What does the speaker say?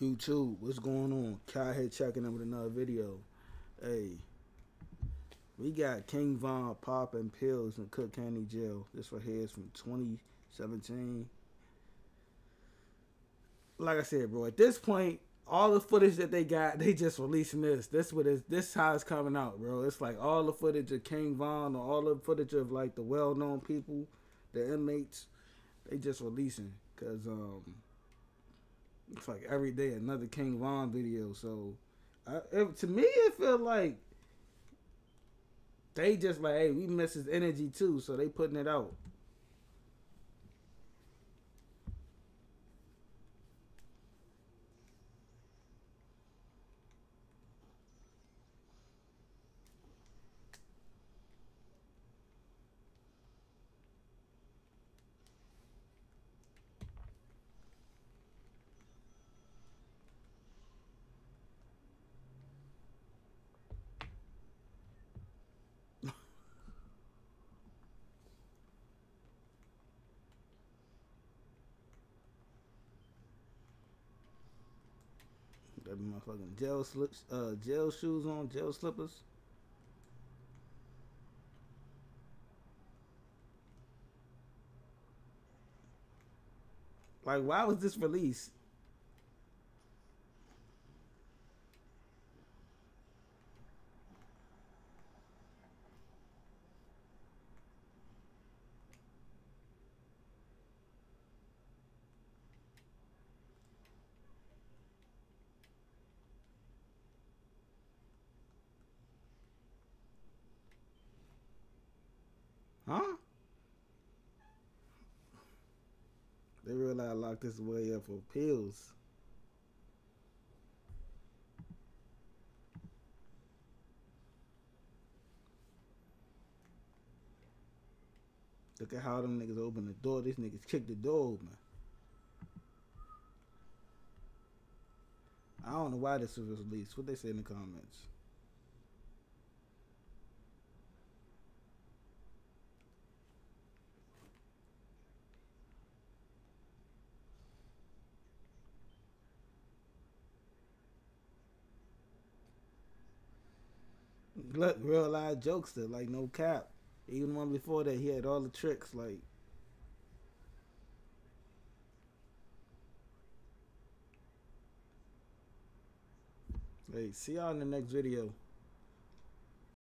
YouTube, what's going on? Kai here checking in with another video. Hey, we got King Von popping pills in Cook County Jail. This right here is from 2017. Like I said, bro, at this point, all the footage that they got, they just releasing this. This what is this how it's coming out, bro. It's like all the footage of King Von or all the footage of like the well-known people, the inmates, they just releasing because it's like every day another King Von video. So to me, it feel like they just like, hey, we miss his energy too, so they putting it out. Got motherfucking jail slips, jail shoes on, jail slippers. Like, why was this released? Huh? They realized I locked this way up for pills. Look at how them niggas open the door. These niggas kicked the door open. I don't know why this was released. What they say in the comments. Look, real live jokester, like no cap. Even one before that, he had all the tricks. Like, hey, see y'all in the next video.